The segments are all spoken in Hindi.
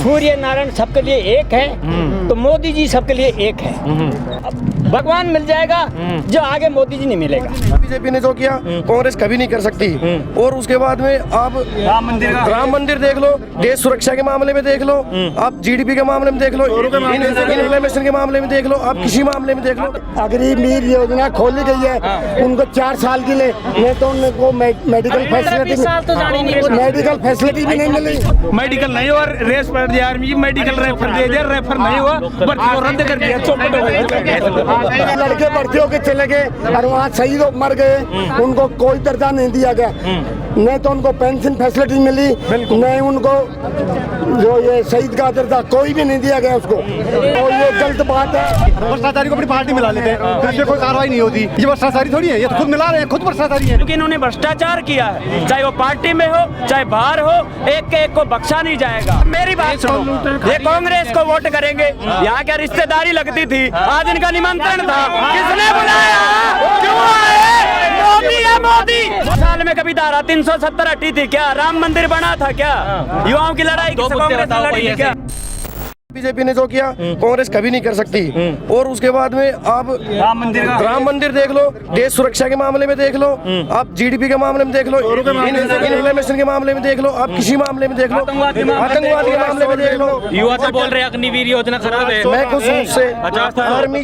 सूर्य नारायण सबके लिए एक है, तो मोदी जी सबके लिए एक है। अब भगवान मिल जाएगा जो आगे मोदी जी नहीं मिलेगा। बीजेपी ने जो किया कांग्रेस कभी नहीं कर सकती। और उसके बाद में आप राम मंदिर देख लो, देश सुरक्षा के मामले में देख लो, आप जीडीपी के मामले में देख लो, इन्फ्लेमेशन के मामले में देख लो, आप किसी मामले में देख लो। अग्निवीर योजना खोली गई है उनको 4 साल के लिए, नहीं तो उनको मेडिकल फैसिलिटी भी नहीं मिली। मेडिकल नहीं हुआ, रेस पड़ दिया आर्मी, मेडिकल रेफर दे दिया, रेफर नहीं हुआ, भर्ती को रद्द कर दिया, चौपट हो गए। लड़के भर्ती होके चले गए और वहाँ शहीद मर गए, उनको कोई दर्जा नहीं दिया गया, नहीं तो उनको पेंशन फैसिलिटी मिली, नहीं उनको जो ये शहीद का दर्जा कोई भी नहीं दिया गया उसको। और ये गलत बात है। भ्रष्टाचारी को अपनी पार्टी मिला लेते हैं, फिर इसमें कोई कार्रवाई नहीं होती। ये भ्रष्टाचारी थोड़ी है, ये तो खुद मिला रहे हैं, खुद भ्रष्टाचारी है। क्योंकि इन्होंने भ्रष्टाचार किया है, चाहे वो पार्टी में हो चाहे बाहर हो, एक के एक को बख्शा नहीं जाएगा। मेरी बात सुनो, ये कांग्रेस को वोट करेंगे, यहाँ क्या रिश्तेदारी लगती थी, आज इनका निमंत्रण था, किसने बुलाया, क्यों आए? मोदी है मोदी। साल में कभी धारा 370 हटी थी क्या? राम मंदिर बना था क्या? युवाओं की लड़ाई किस कांग्रेस ने लड़ी थी क्या? बीजेपी ने जो किया कांग्रेस कभी नहीं कर सकती। और उसके बाद में आप राम मंदिर देख लो, देश सुरक्षा के मामले में देख लो, आप जीडीपी के मामले में देख लो, इन्फ्लेमेशन के मामले में देख लो, आप किसी मामले में देख लो, आतंकवाद के मामले में देख लो। युवा तो बोल रहे हैं अग्निवीर योजना खराब है। मैं कुछ उससे आर्मी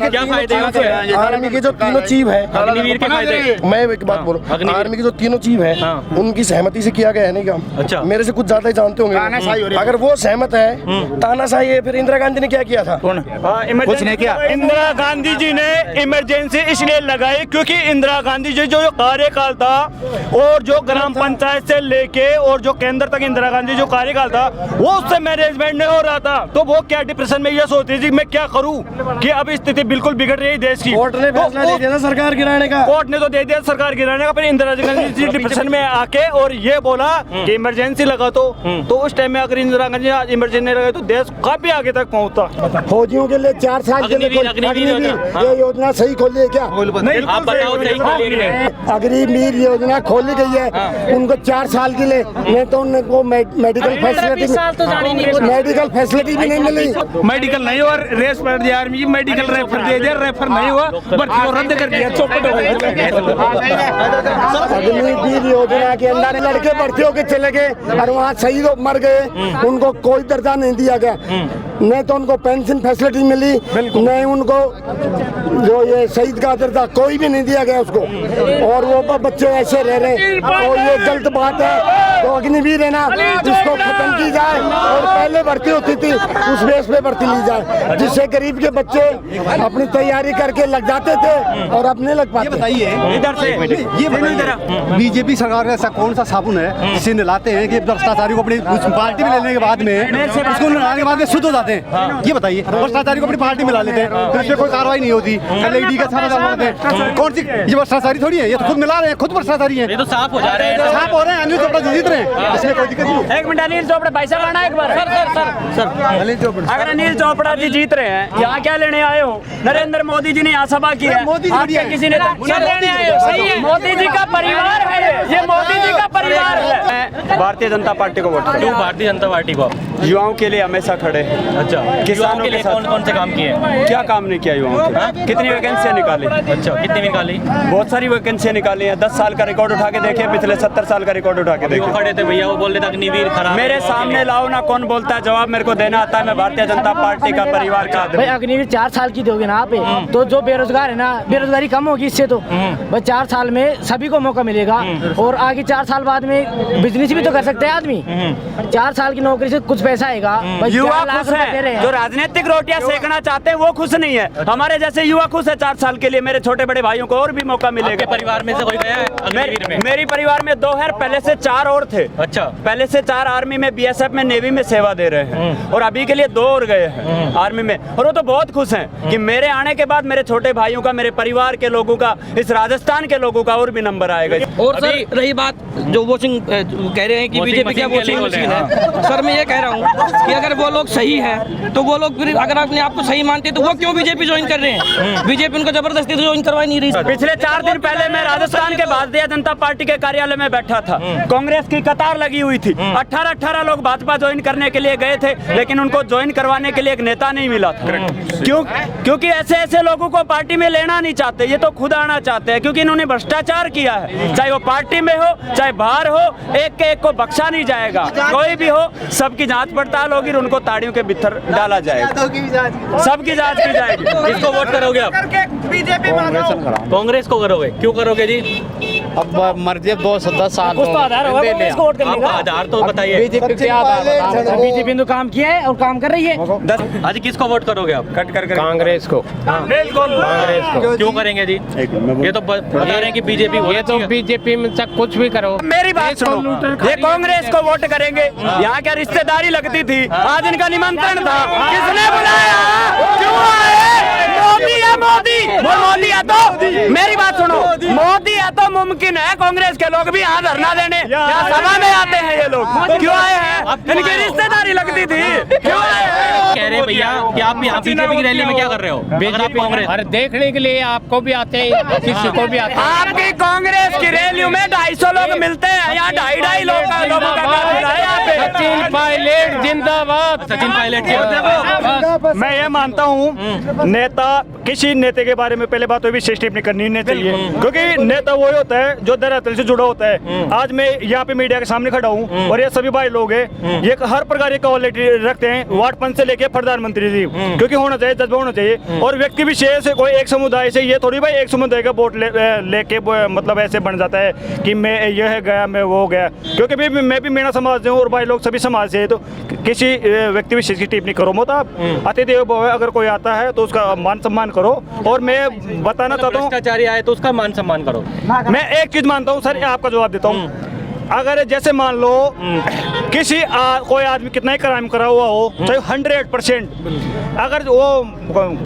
के जो तीनों चीफ है, अग्निवीर के फायदे, मैं एक बात बोलूं, आर्मी के जो तीनों चीफ है उनकी सहमति से किया गया है नहीं काम। अच्छा, मेरे से कुछ ज्यादा ही जानते होंगे। अगर वो सहमत है, तानाशाही है, फिर इंदिरा गांधी ने क्या किया था? कुछ नहीं किया। इंदिरा गांधी जी ने इमरजेंसी इसलिए लगाई क्योंकि इंदिरा गांधी जी जो कार्यकाल था और जो ग्राम पंचायत से लेके और जो केंद्र तक इंदिरा गांधी जो कार्यकाल था वो उससे मैनेजमेंट नहीं हो रहा था, तो वो क्या डिप्रेशन में ये सोचती थी मैं क्या करूं कि अब स्थिति बिल्कुल बिगड़ रही है देश की। कोर्ट ने फैसला दे दिया सरकार गिराने का, कोर्ट ने तो दे दिया सरकार गिराने का, फिर इंदिरा गांधी जी डिप्रेशन में आके और ये बोला कि इमरजेंसी लगा तो उस टाइम में अगर इंदिरा गांधी इमरजेंसी लगाई तो देश काफी आगे तक पहुंचता। फौजियों के लिए 4 साल के लिए ये योजना सही खोली है क्या? आप बताओ सही खोली है। अग्निवीर योजना खोली गई है उनको 4 साल के लिए, नहीं तो उनको मेडिकल फैसिलिटी भी नहीं मिली। मेडिकल नहीं हुआ, रेस पड़ दिया आर्मी, मेडिकल रेफर दे दिया, रेफर नहीं हुआ, भर्ती को रद्द कर दिया, चौपट हो गए। अग्निवीर योजना के अंदर लड़के भर्ती होके चले गए और वहाँ शहीद मर गए, उनको कोई दर्जा नहीं दिया गया, नहीं तो उनको पेंशन फैसिलिटी मिली, नहीं उनको जो ये शहीद का दर्जा कोई भी नहीं दिया गया उसको। और वो बच्चे ऐसे रह रहे हैं, और ये गलत बात है। तो अग्निवीर है ना, इसको खत्म की जाए और पहले भर्ती होती थी उस बेस पे भर्ती ली जाए, जिससे गरीब के बच्चे अपनी तैयारी करके लग जाते थे और अब नहीं लग पाते। बताइए इधर से ये बताइए बीजेपी सरकार का ऐसा कौन सा साबुन है जिसे नहलाते हैं कि भ्रष्टाचारी को अपनी पार्टी में लेने के बाद में उसको नहलाने के बाद में शुद्ध हो जाते हैं? ये बताइए, भ्रष्टाचारी को अपनी पार्टी में ला लेते हैं, फिर इसमें कोई कार्रवाई नहीं होती, एलईडी का समाचार बनाते हैं। कौन सी ये भ्रष्टाचारी थोड़ी है, ये तो खुद मिला रहे हैं, खुद भ्रष्टाचारी है। ये तो साफ हो जा रहे हैं, साफ हो रहे हैं, अनिल चोपड़ा जीत रहे हैं, इसमें कोई दिक्कत नहीं। एक मिनट, अनिल चोपड़ा पैसा लाना एक बार। सर अगर अनिल चोपड़ा जी जीत रहे हैं, यहाँ क्या लेने आए हो? नरेंद्र मोदी जी ने यहाँ सभा की है, आपके किसी ने लेने आए हो? सही है, मोदी जी का परिवार है ये मोदी जी का परिवार है। भारतीय जनता पार्टी को वोट। क्यों भारतीय जनता पार्टी को? युवाओं के लिए हमेशा खड़े हैं। अच्छा, किसानों के लिए कौन कौन से काम किए? क्या काम नहीं किया युवाओं के? कितनी वैकेंसियां निकाली? अच्छा, कितनी निकाली? बहुत सारी वैकेंसियां निकाली हैं। 10 साल का रिकॉर्ड उठा के देखे, पिछले 70 साल का रिकॉर्ड उठा के देखे। खड़े थे भैया, वो बोल रहे थे अग्निवीर खराब। मेरे सामने लाओ ना, कौन बोलता है, जवाब मेरे को देना आता है। मैं भारतीय जनता पार्टी का परिवार का भाई अग्निवीर 4 साल की दोगे ना आप, तो जो बेरोजगार है ना, बेरोजगारी कम होगी इससे। तो भाई 4 साल में सभी को मौका मिलेगा और आगे 4 साल बाद में बिजनेस भी तो कर सकते हैं आदमी। 4 साल की नौकरी से कुछ पैसा आएगा। युवा खुश है, जो राजनीतिक रोटियां सेकना चाहते हैं वो खुश नहीं है। हमारे जैसे युवा खुश है 4 साल के लिए। मेरे छोटे बड़े भाइयों को और भी मौका मिलेगा। परिवार में से कोई गया है अग्निवीर में? मेरी परिवार में 2 है, पहले से 4 और थे। अच्छा, पहले से 4 आर्मी में, बीएसएफ में, नेवी में सेवा दे रहे हैं और अभी के लिए 2 और गए हैं आर्मी में। और वो तो बहुत खुश हैं कि मेरे आने के बाद मेरे छोटे भाइयों का, मेरे परिवार के लोगों का, इस राजस्थान के लोगों का और भी नंबर आएगा। और सर रही बात जो वोटिंग कह रहे हैं कि बीजेपी क्या वोटिंग मशीन है, सर मैं ये कह रहा हूँ कि अगर वो लोग सही है तो वो लोग फिर अगर अपने आप को सही मानते तो वो क्यों बीजेपी ज्वाइन कर रहे हैं? बीजेपी उनको जबरदस्ती तो ज्वाइन करवा नहीं रही। पिछले 4 दिन पहले मैं राजस्थान के भारतीय जनता पार्टी के कार्यालय में बैठा था। कांग्रेस की की कतार लगी हुई थी। 18 लोग भाजपा ज्वाइन करने के लिए गए थे, लेकिन उनको ज्वाइन करवाने के लिए एक नेता नहीं मिला था। क्योंकि ऐसे लोगों को पार्टी में लेना नहीं चाहते, ये तो खुद आना चाहते हैं, क्योंकि इन्होंने भ्रष्टाचार किया है। चाहे वो पार्टी में हो चाहे बाहर हो, एक को बख्शा नहीं जाएगा। कोई भी हो, सबकी जांच पड़ताल होगी, उनको ताड़ियों के भीतर डाला जाएगा, सबकी जांच की जाएगी। किसको वोट करोगे आप? कांग्रेस को करोगे? क्यों करोगे जी? अब मर्जी 10 साल कुछ तो आधार होगा कांग्रेस को वोट करने आपका का। आधार तो बताइए। बीजेपी क्या आधार? बीजेपी ने काम किया है और काम कर रही है। आज किसको वोट करोगे आप? कांग्रेस को। क्यों करेंगे जी? ये तो बता रहे हैं कि बीजेपी ये तो बीजेपी में से कुछ भी करो। मेरी बात सुनो, ये कांग्रेस को वोट करेंगे। यहाँ क्या रिश्तेदारी लगती थी, आज इनका निमंत्रण था, किसने बुलाया? क्यों आए? मोदी है, मोदी है तो मेरी बात सुनो, मोदी है तो मुमकिन है कांग्रेस के लोग भी यहाँ धरना देने यहाँ सभा में आते हैं। ये लोग क्यों आए हैं? इनकी रिश्तेदारी लगती थी, क्यों आए हैं? कह रहे हैं भैया कि आप यहाँ बीजेपी की रैली में क्या कर रहे हो? अगर आप कांग्रेस, अरे देखने के लिए आपको भी आते हैं, किसी को भी आते हैं। आपकी कांग्रेस की रैलियों में 250 लोग मिलते हैं, यहाँ 2.5 लोगों का काफिला है यहाँ पे। सचिन पायलट जिंदाबाद। सचिन पायलट के मैं ये मानता हूँ, नेता किसी नेता के बारे में पहले बात तो विशेष टिप्पणी करनी नहीं चाहिए, क्योंकि नेता वो होता है जो धरातल से जुड़ा होता है। आज मैं यहाँ पे मीडिया के सामने खड़ा हूँ और ये सभी भाई लोग हैं, ये हर प्रकार की क्वालिटी रखते हैं, वार्ड पंच से लेके प्रधानमंत्री जी, क्योंकि होना चाहिए, जज्बा होना चाहिए। और व्यक्ति विशेष कोई एक समुदाय से, ये थोड़ी भाई एक समुदाय का वोट लेके मतलब ऐसे बन जाता है कि मैं यह गया मैं वो गया, क्योंकि मैं भी मेरा समाज से हूँ और भाई लोग सभी समाज से है। तो किसी व्यक्ति विशेष की टिप्पणी करो मत आप। अतिथि देवो भव, अगर कोई आता है तो उसका मान सम्मान करो। और मैं बताना चाहता हूँ, भ्रष्टाचारी आए तो उसका मान सम्मान करो। मैं एक चीज मानता हूँ सर, आपका जवाब देता हूँ। अगर जैसे मान लो किसी कोई आदमी कितना ही क्राइम करा हुआ हो, चाहे 100%, अगर वो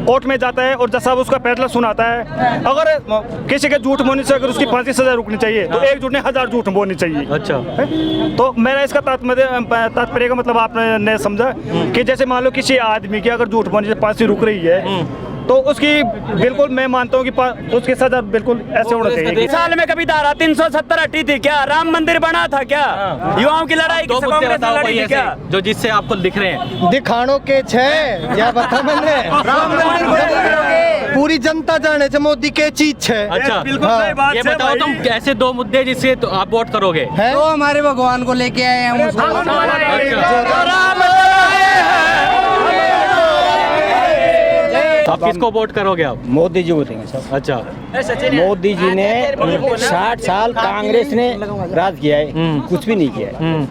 कोर्ट में जाता है और जज साहब उसका फैसला सुनाता है, अगर किसी के झूठ बोलने से अगर उसकी 5 सजा रुकनी चाहिए, तो एक झूठ ने 1000 झूठ बोलनी चाहिए। अच्छा, तो मेरा इसका तात्पर्य का मतलब आपने समझा कि जैसे मान लो किसी आदमी की अगर झूठ बोलने से 5 रुक रही है, तो उसकी बिल्कुल मैं मानता हूँ कि उसकी सजा बिल्कुल ऐसे होना चाहिए। साल में कभी धारा 370 हटी थी क्या? राम मंदिर बना था क्या? युवाओं की लड़ाई दो मुद्दे बताओ कोई ऐसे जो जिससे आपको दिख रहे हैं। दिखानो के छे या बता मैंने पूरी जनता जाने से मोदी के चीज छे। अच्छा, ये बताओ तुम ऐसे 2 मुद्दे जिससे तो आप वोट करोगे। तो हमारे भगवान को लेके आए हम आप किसको वोट करोगे आप? मोदी जी बोलेंगे सब। अच्छा, मोदी जी ने 60 साल कांग्रेस ने राज किया है, कुछ भी नहीं किया है।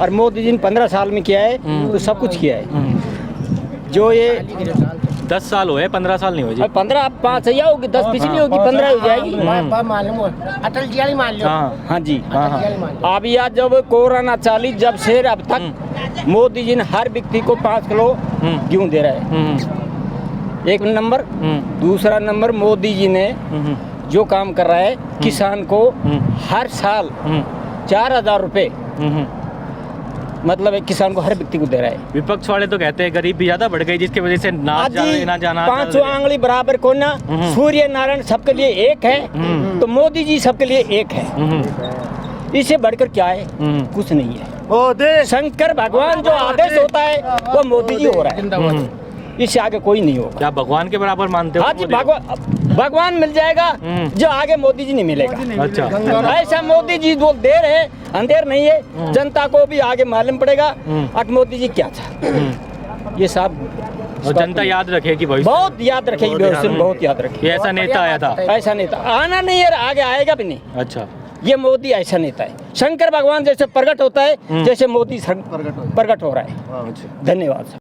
और मोदी जी ने 15 साल में किया है तो सब कुछ किया है। जो ये 10 साल हुए, 15 साल नहीं हुए जी। 15 5 या होगी, 10 पिछली होगी, 15 हो जाएगी। अटल जी वाली मान लो। हाँ जी, अब यह जब कोरोना चाली जब से अब तक मोदी जी ने हर व्यक्ति को 5 किलो गेहूँ दे रहा है, एक नंबर। दूसरा नंबर, मोदी जी ने जो काम कर रहा है, किसान को हर साल 4000 रुपए मतलब एक किसान को हर व्यक्ति को दे रहा है। विपक्ष वाले तो कहते हैं गरीबी ज्यादा बढ़ गई जिसकी वजह से ना जाना 5 आंगली बराबर को ना, सूर्य नारायण सबके लिए एक है, तो मोदी जी सबके लिए एक है। इससे बढ़कर क्या है? कुछ नहीं है। शंकर भगवान जो आदेश होता है वो मोदी जी हो रहा है, इससे आगे कोई नहीं होगा। क्या भगवान के बराबर मानते हो? हाँ जी, भगवान मिल जाएगा जो आगे मोदी जी नहीं मिलेगा। अच्छा, ऐसा मोदी जी जो दे रहे हैं, अंधेर नहीं है, जनता को भी आगे मालूम पड़ेगा अब मोदी जी क्या था। ये सब और जनता याद रखेगी भविष्य, बहुत याद रखेगी, बहुत याद रखेगी। ये ऐसा नेता आया था, ऐसा नेता आना नहीं है, आगे आएगा भी नहीं। अच्छा, ये मोदी ऐसा नेता है। शंकर भगवान जैसे प्रकट होता है, जैसे मोदी प्रकट हो रहा है। धन्यवाद।